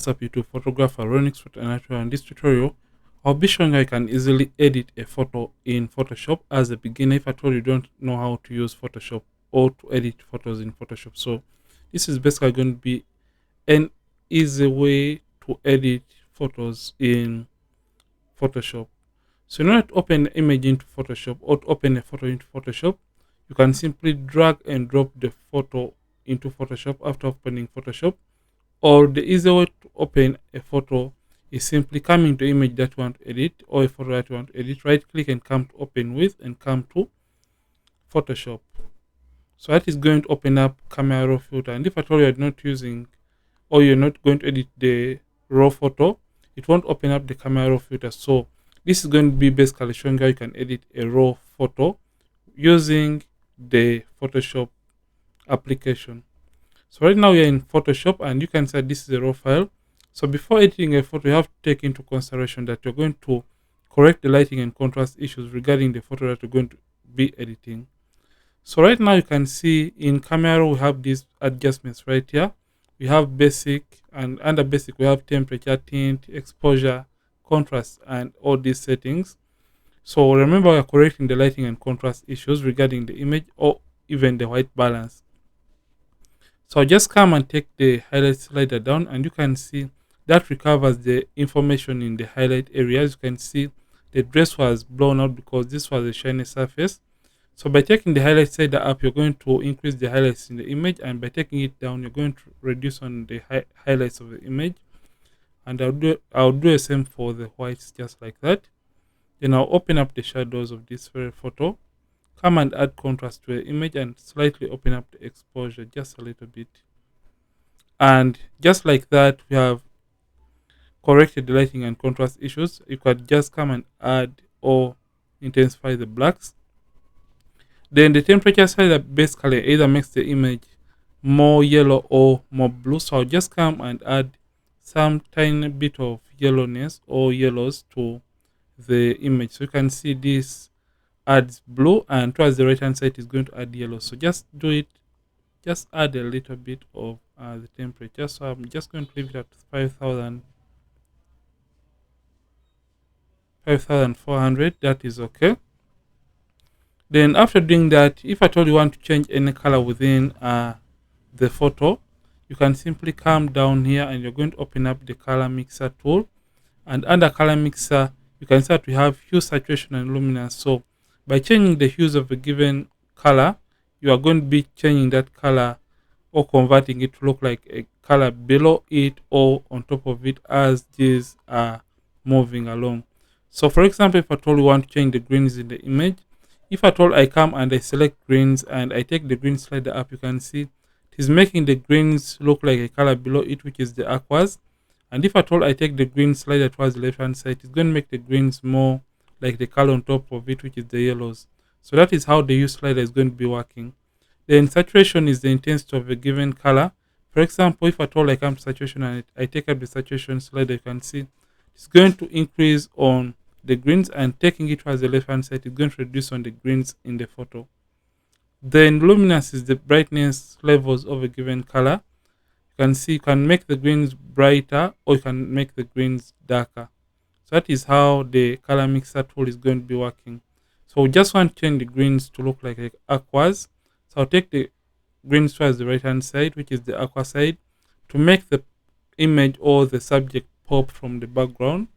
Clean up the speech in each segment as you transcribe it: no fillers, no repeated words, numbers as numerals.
What's up YouTube photographer Ronix with another tutorial. In this tutorial I'll be showing how you can easily edit a photo in Photoshop as a beginner if at all you don't know how to use Photoshop or to edit photos in Photoshop. So this is basically going to be an easy way to edit photos in Photoshop. So in order to open the image into Photoshop or to open a photo into Photoshop, you can simply drag and drop the photo into Photoshop after opening Photoshop. Or the easy way to open a photo is simply coming to image that you want to edit or a photo that you want to edit, right click and come to open with and come to Photoshop. So that is going to open up camera raw filter, and if at all you're not using or you're not going to edit the raw photo, it won't open up the camera raw filter. So this is going to be basically showing how you can edit a raw photo using the Photoshop application. So right now we are in Photoshop and you can say this is a raw file. So before editing a photo, you have to take into consideration that you're going to correct the lighting and contrast issues regarding the photo that you're going to be editing. So right now you can see in camera we have these adjustments right here. We have basic, and under basic we have temperature, tint, exposure, contrast, and all these settings. So remember we are correcting the lighting and contrast issues regarding the image or even the white balance. So I'll just come and take the highlight slider down and you can see that recovers the information in the highlight area. As you can see, the dress was blown out because this was a shiny surface. So by taking the highlight slider up, you're going to increase the highlights in the image, and by taking it down, you're going to reduce on the highlights of the image. And I'll do the same for the whites, just like that. Then I'll open up the shadows of this very photo, come and add contrast to the image and slightly open up the exposure just a little bit. And just like that, we have corrected the lighting and contrast issues. You could just come and add or intensify the blacks. Then the temperature slider basically either makes the image more yellow or more blue. So I'll just come and add some tiny bit of yellowness or yellows to the image. So you can see this adds blue, and towards the right hand side is going to add yellow. So just do it, just add a little bit of the temperature. So I'm just going to leave it at 5400. That is okay. Then after doing that, if at all you want to change any color within the photo, you can simply come down here and you're going to open up the color mixer tool, and under color mixer you can start to have hue, saturation, and luminance. So by changing the hues of a given color, you are going to be changing that color or converting it to look like a color below it or on top of it as these are moving along. So for example, if at all you want to change the greens in the image, if at all I come and I select greens and I take the green slider up, you can see it is making the greens look like a color below it, which is the aquas. And if at all I take the green slider towards the left hand side, it's going to make the greens more like the color on top of it, which is the yellows. So that is how the hue slider is going to be working. Then saturation is the intensity of a given color. For example, if at all I come to saturation and I take up the saturation slider, you can see it's going to increase on the greens, and taking it towards the left hand side is going to reduce on the greens in the photo. Then luminance is the brightness levels of a given color. You can see you can make the greens brighter or you can make the greens darker. So that is how the color mixer tool is going to be working. So we just want to change the greens to look like aquas. So I'll take the greens towards the right hand side, which is the aqua side, to make the image or the subject pop from the background.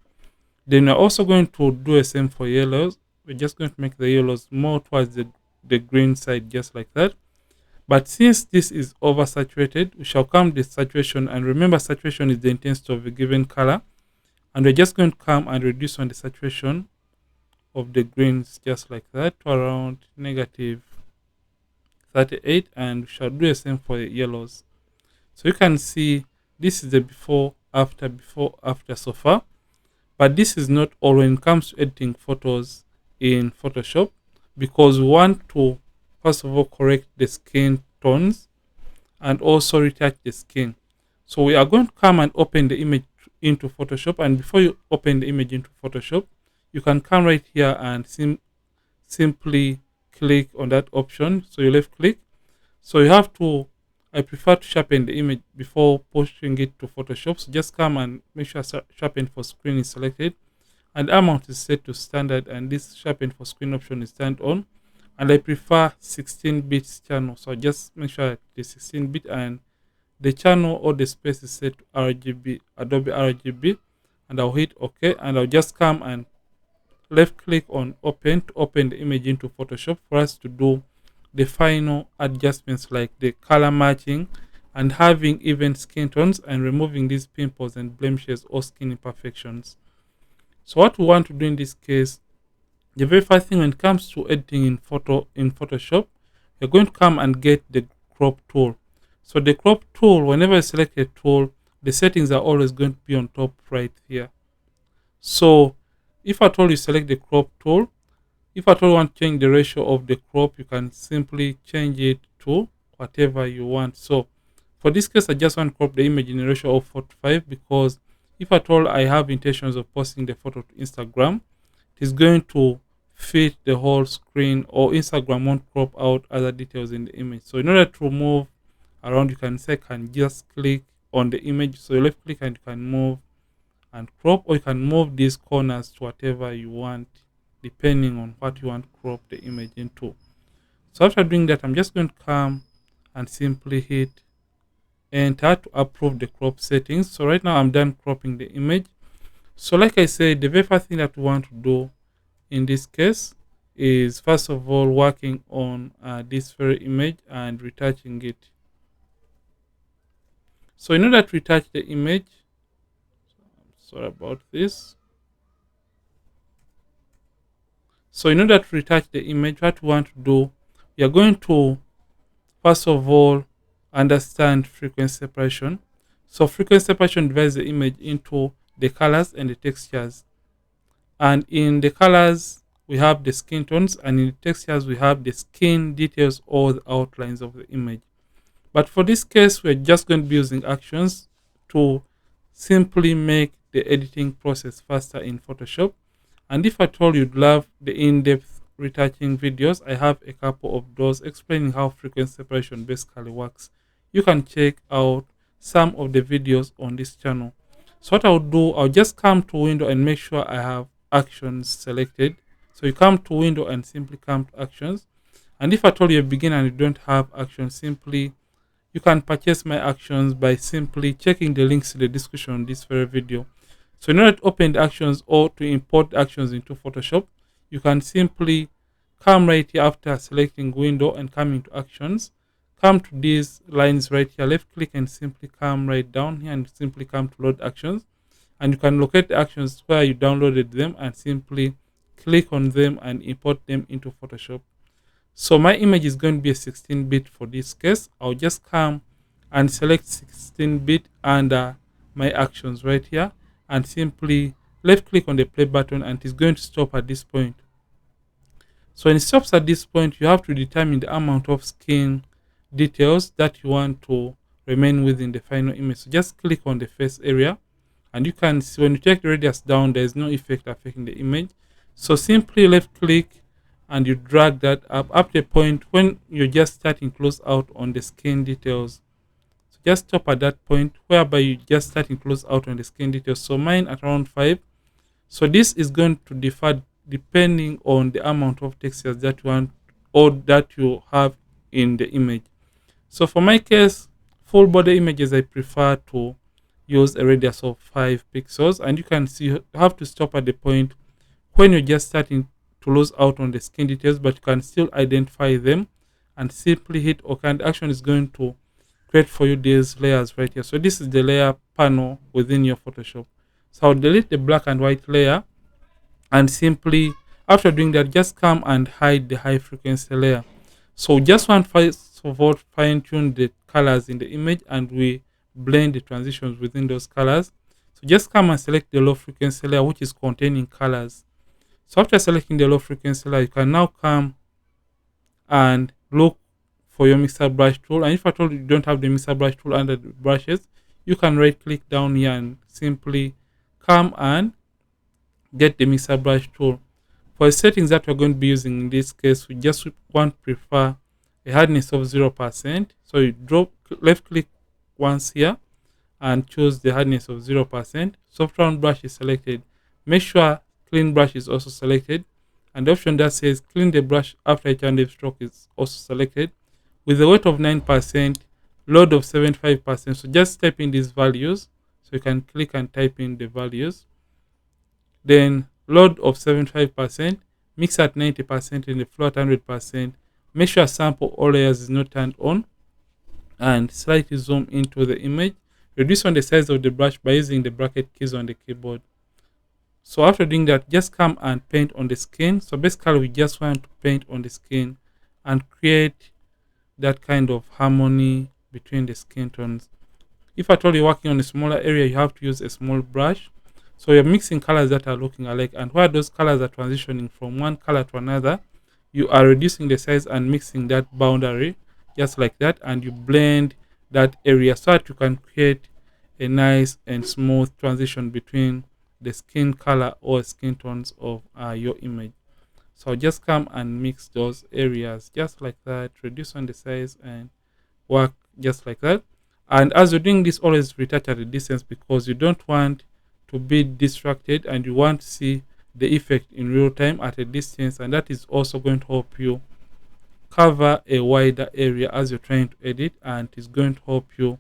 Then we're also going to do the same for yellows. We're just going to make the yellows more towards the green side, just like that. But since this is oversaturated, we shall come to saturation, and remember saturation is the intensity of a given color, and we're just going to come and reduce on the saturation of the greens just like that to around negative 38, and we shall do the same for the yellows. So you can see this is the before after so far. But this is not all when it comes to editing photos in Photoshop, because we want to first of all correct the skin tones and also retouch the skin. So we are going to come and open the image into Photoshop, and before you open the image into Photoshop, you can come right here and simply click on that option. So you left click. So you have to I prefer to sharpen the image before pushing it to Photoshop. So just come and make sure sharpen for screen is selected, and amount is set to standard, and this sharpen for screen option is turned on. And I prefer 16 bits channel, so just make sure the 16 bit and the channel or the space is set to RGB, Adobe RGB, and I'll hit OK, and I'll just come and left click on open to open the image into Photoshop for us to do the final adjustments like the color matching and having even skin tones and removing these pimples and blemishes or skin imperfections. So what we want to do in this case, the very first thing when it comes to editing in Photoshop, you're going to come and get the crop tool. So the crop tool, whenever you select a tool, the settings are always going to be on top right here. So if at all you select the crop tool, if at all you want to change the ratio of the crop, you can simply change it to whatever you want. So for this case, I just want to crop the image in a ratio of 4:5 because if at all I have intentions of posting the photo to Instagram, it is going to fit the whole screen, or Instagram won't crop out other details in the image. So in order to move around, you can just click on the image. So you left click and you can move and crop, or you can move these corners to whatever you want depending on what you want to crop the image into. So after doing that, I'm just going to come and simply hit enter to approve the crop settings. So right now I'm done cropping the image. So like I said, the very first thing that we want to do in this case is first of all working on this very image and retouching it. So in order to retouch the image, sorry about this. So in order to retouch the image, what we want to do, we are going to first of all understand frequency separation. So frequency separation divides the image into the colors and the textures. And in the colors, we have the skin tones, and in the textures, we have the skin details or the outlines of the image. But for this case, we're just going to be using actions to simply make the editing process faster in Photoshop. And if at all you'd love the in-depth retouching videos, I have a couple of those explaining how frequency separation basically works. You can check out some of the videos on this channel. So what I'll do, I'll just come to window and make sure I have actions selected. So you come to window and simply come to actions. And if at all you're a beginner and you don't have actions, simply you can purchase my actions by simply checking the links in the description of this very video. So in order to open the actions or to import the actions into Photoshop, you can simply come right here after selecting window and coming to actions. Come to these lines right here, left click and simply come right down here and simply come to load actions. And you can locate the actions where you downloaded them and simply click on them and import them into Photoshop. So my image is going to be a 16-bit for this case. I'll just come and select 16-bit under my actions right here and simply left click on the play button, and it's going to stop at this point. So when it stops at this point, you have to determine the amount of skin details that you want to remain within the final image. So just click on the face area, and you can see when you take the radius down, there is no effect affecting the image. So simply left click and you drag that up to the point when you're just starting close out on the skin details. So just stop at that point whereby you just starting close out on the skin details. So mine at around 5. So this is going to differ depending on the amount of textures that you want or that you have in the image. So for my case, full body images, I prefer to use a radius of 5 pixels, and you can see you have to stop at the point when you're just starting to lose out on the skin details, but you can still identify them and simply hit OK, and action is going to create for you these layers right here. So this is the layer panel within your Photoshop. So I'll delete the black and white layer, and simply after doing that, just come and hide the high frequency layer. So just want first of all fine tune the colors in the image, and we blend the transitions within those colors. So just come and select the low frequency layer, which is containing colors. So after selecting the low frequency layer, you can now come and look for your mixer brush tool. And if at all you don't have the mixer brush tool under the brushes, you can right click down here and simply come and get the mixer brush tool. For the settings that we're going to be using in this case, we just want to prefer a hardness of 0%. So you left click once here and choose the hardness of 0%. Soft round brush is selected. Make sure clean brush is also selected. And the option that says clean the brush after a turn stroke is also selected. With a weight of 9%, load of 75%. So just type in these values. So you can click and type in the values. Then load of 75%, mix at 90% and the flow at 100%. Make sure sample all layers is not turned on and slightly zoom into the image. Reduce on the size of the brush by using the bracket keys on the keyboard. So after doing that, just come and paint on the skin. So basically we just want to paint on the skin and create that kind of harmony between the skin tones. If at all you're working on a smaller area, you have to use a small brush. So you're mixing colors that are looking alike, and where those colors are transitioning from one color to another, you are reducing the size and mixing that boundary just like that, and you blend that area so that you can create a nice and smooth transition between the skin color or skin tones of your image. So just come and mix those areas just like that, reduce on the size and work just like that. And as you're doing this, always retouch at a distance because you don't want to be distracted and you want to see the effect in real time at a distance, and that is also going to help you cover a wider area as you're trying to edit, and it's going to help you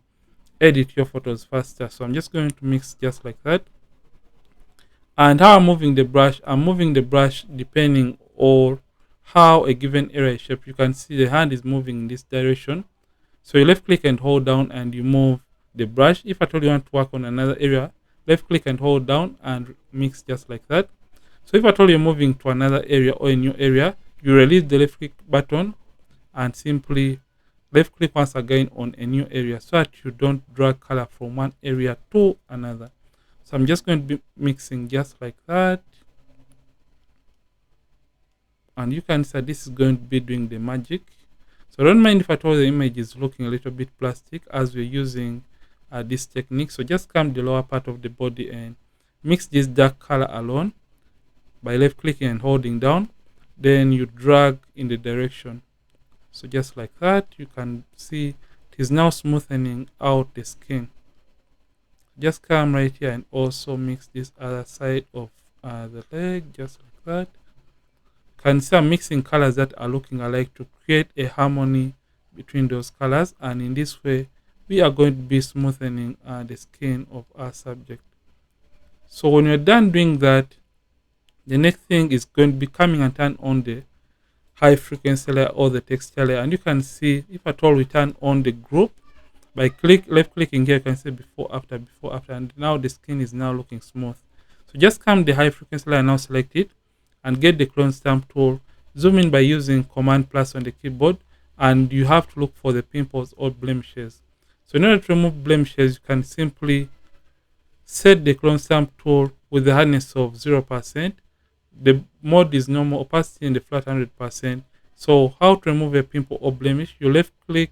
edit your photos faster. So I'm just going to mix just like that. And how I'm moving the brush depending on how a given area is shaped. You can see the hand is moving in this direction. So you left click and hold down and you move the brush. If at all you want to work on another area, left click and hold down and mix just like that. So if at all you're moving to another area or a new area, you release the left click button and simply left click once again on a new area so that you don't drag color from one area to another. So I'm just going to be mixing just like that. And you can see this is going to be doing the magic. So don't mind if at all the image is looking a little bit plastic as we're using this technique. So just come the lower part of the body and mix this dark color alone by left clicking and holding down. Then you drag in the direction. So just like that, you can see it is now smoothening out the skin. Just come right here and also mix this other side of the leg just like that. Can see I'm mixing colors that are looking alike to create a harmony between those colors, and in this way we are going to be smoothening the skin of our subject. So when you're done doing that, the next thing is going to be coming and turn on the high frequency layer or the texture layer, and you can see if at all we turn on the group by left clicking here, you can see before after, and now the skin is now looking smooth. So just come the high frequency layer, now select it and get the clone stamp tool, zoom in by using command plus on the keyboard, and you have to look for the pimples or blemishes. So in order to remove blemishes, you can simply set the clone stamp tool with the hardness of 0%. The mode is normal, opacity in the flat 100%. So how to remove a pimple or blemish? You left click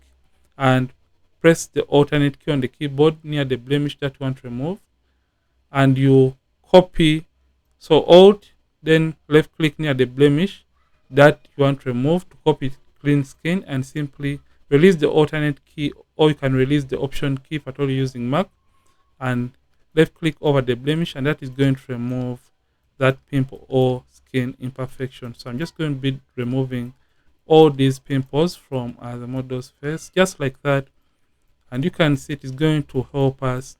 and press the alternate key on the keyboard near the blemish that you want to remove, and you copy. So alt, then left click near the blemish that you want to remove to copy clean skin, and simply release the alternate key, or you can release the option key if at all using Mac, and left click over the blemish, and that is going to remove that pimple or skin imperfection. So I'm just going to be removing all these pimples from the model's face just like that, and you can see it is going to help us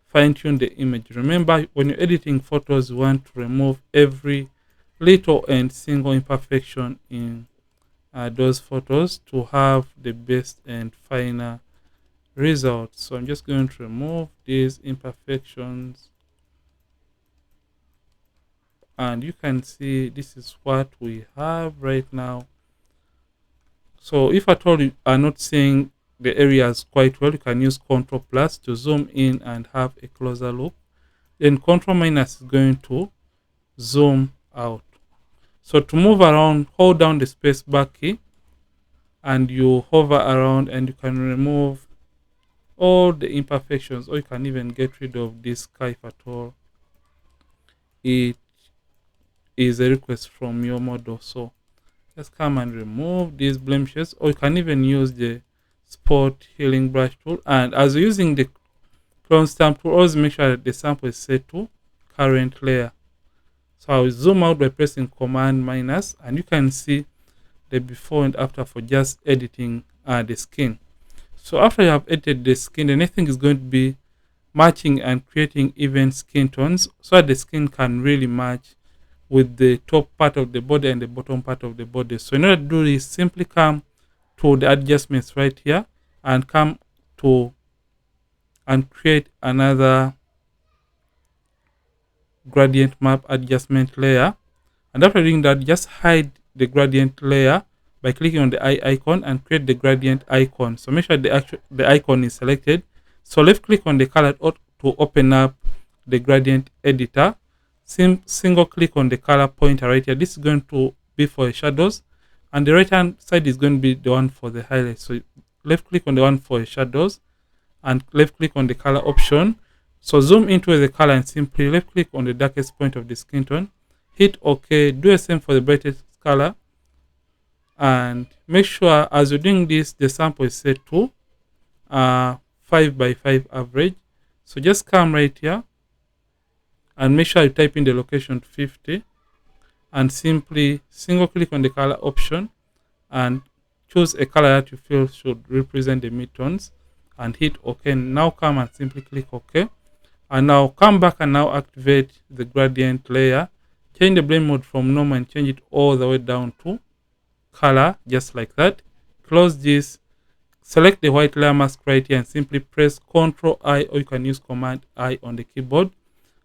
fine-tune the image. Remember, when you're editing photos, you want to remove every little and single imperfection in those photos to have the best and finer result. So I'm just going to remove these imperfections, and you can see this is what we have right now. So if at all you are not seeing the areas quite well, you can use Ctrl plus to zoom in and have a closer look. Then Ctrl minus is going to zoom out. So to move around, hold down the space bar key and you hover around, and you can remove all the imperfections, or you can even get rid of this sky if at all it is a request from your model. So Just come and remove these blemishes, or you can even use the spot healing brush tool. And as you're using the clone stamp tool, always make sure that the sample is set to current layer. So I'll zoom out by pressing Command minus, and you can see the before and after for just editing the skin. So after you have edited the skin, the next thing is going to be matching and creating even skin tones so that the skin can really match with the top part of the body and the bottom part of the body. So in order to do this, simply come to the adjustments right here and come to and create another gradient map adjustment layer. And after doing that, just hide the gradient layer by clicking on the eye icon and create the gradient icon. So make sure the icon is selected. So left click on the color to open up the gradient editor. Single click on the color pointer right here. This is going to be for the shadows, and the right hand side is going to be the one for the highlights. So left click on the one for the shadows and left click on the color option. So zoom into the color and simply left click on the darkest point of the skin tone. Hit OK. Do the same for the brightest color. And make sure as you're doing this, the sample is set to 5 by 5 average. So just come right here and make sure you type in the location to 50 and simply single click on the color option and choose a color that you feel should represent the midtones and hit OK. Now come and simply click OK. And now come back and now activate the gradient layer. Change the blend mode from normal and change it all the way down to color, just like that. Close this. Select the white layer mask right here and simply press Ctrl I, or you can use Command I on the keyboard.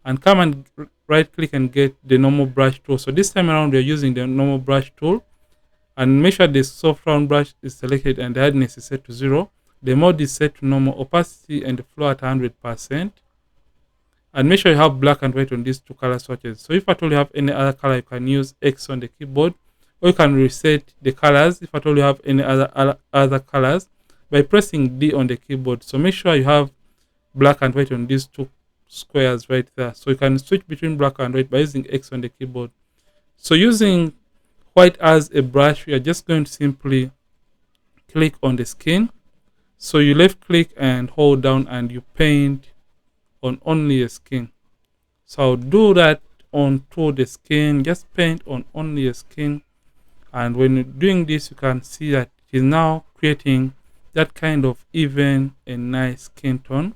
And come and right click and get the normal brush tool. So this time around we are using the normal brush tool. And make sure the soft round brush is selected and the hardness is set to 0. The mode is set to normal, opacity and the flow at 100%. And make sure you have black and white on these two color swatches. So if at all you have any other color, you can use X on the keyboard, or you can reset the colors if at all you have any other colors by pressing D on the keyboard. So make sure you have black and white on these two squares right there. So you can switch between black and white by using X on the keyboard. So using white as a brush, we are just going to simply click on the skin. So you left click and hold down and you paint on only a skin. So I'll do that onto the skin, just paint on only a skin. And when you're doing this, you can see that it is now creating that kind of even and nice skin tone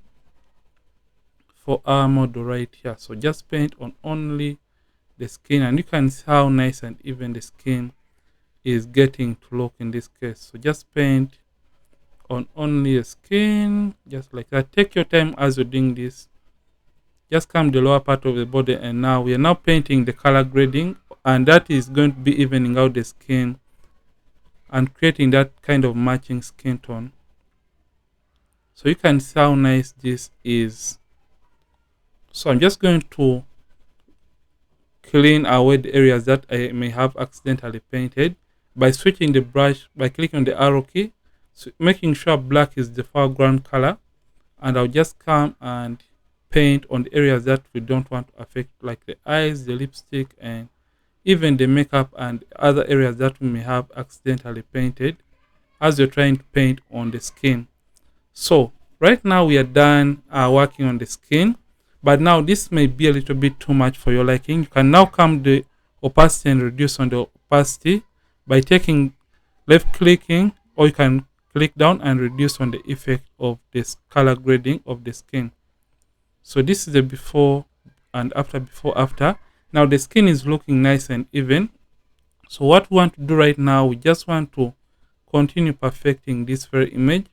for our model right here. So just paint on only the skin and you can see how nice and even the skin is getting to look in this case. So just paint on only a skin, just like that. Take your time as you're doing this. Just come the lower part of the body, and now we are now painting the color grading, and that is going to be evening out the skin and creating that kind of matching skin tone. So you can see how nice this is. So I'm just going to clean away the areas that I may have accidentally painted by switching the brush by clicking on the arrow key, so making sure black is the foreground color, and I'll just come and paint on the areas that we don't want to affect, like the eyes, the lipstick, and even the makeup and other areas that we may have accidentally painted as you're trying to paint on the skin. So right now we are done working on the skin, but now this may be a little bit too much for your liking. You can now come the opacity and reduce on the opacity by taking left clicking, or you can click down and reduce on the effect of this color grading of the skin. So this is the before and after, before after. Now the skin is looking nice and even. So what we want to do right now, we just want to continue perfecting this very image.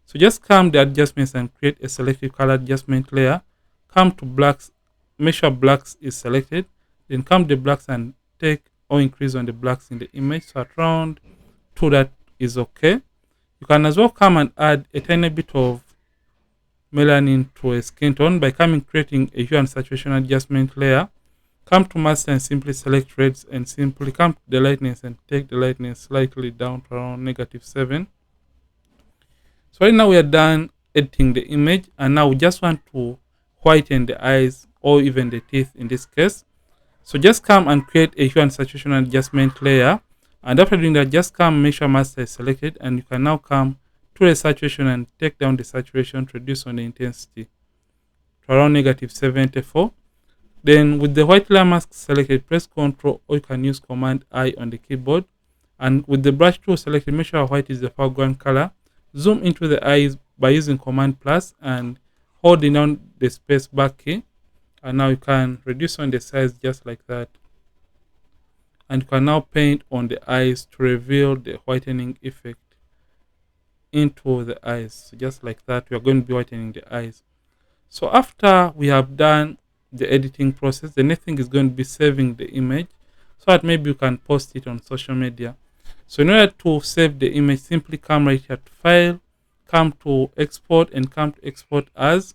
So just come the adjustments and create a selective color adjustment layer. Come to blacks, make sure blacks is selected. Then come the blacks and take or increase on the blacks in the image. So at around 2, that is okay. You can as well come and add a tiny bit of melanin to a skin tone by creating a hue and saturation adjustment layer. Come to master and simply select reds and simply come to the lightness and take the lightness slightly down to around -7. So right now we are done editing the image, and now we just want to whiten the eyes or even the teeth in this case. So just come and create a hue and saturation adjustment layer And after doing that, just come make sure master is selected, and you can now come to the saturation and take down the saturation to reduce on the intensity to around negative 74. Then with the white layer mask selected, press Ctrl or you can use Command I on the keyboard. And with the brush tool selected, make sure white is the foreground color. Zoom into the eyes by using Command plus and holding down the space bar key. And now you can reduce on the size just like that. And you can now paint on the eyes to reveal the whitening effect into the eyes. So just like that, we are going to be whitening the eyes. So after we have done the editing process, the next thing is going to be saving the image so that maybe you can post it on social media. So in order to save the image, simply come right here to File, come to Export, and come to Export As.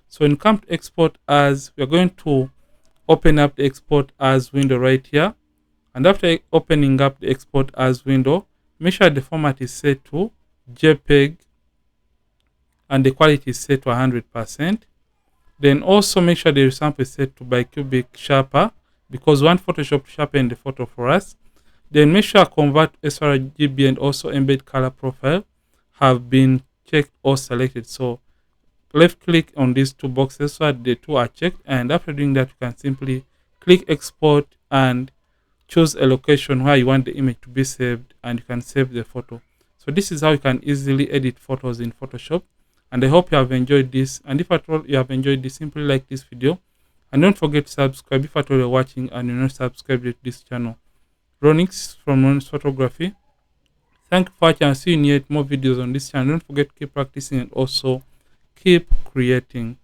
So when you come to Export As, we are going to open up the Export As window right here. And after opening up the Export As window, make sure the format is set to JPEG and the quality is set to 100%. Then also make sure the resample is set to bicubic sharper because we want Photoshop to sharpen the photo for us. Then make sure convert sRGB and also embed color profile have been checked or selected. So left click on these two boxes so that the two are checked, and after doing that you can simply click export and choose a location where you want the image to be saved, and you can save the photo. So this is how you can easily edit photos in Photoshop. And I hope you have enjoyed this. And if at all you have enjoyed this, simply like this video. And don't forget to subscribe if at all you're watching and you're not subscribed to this channel. Ronix from Ronix Photography. Thank you for watching and see you in yet more videos on this channel. Don't forget to keep practicing and also keep creating.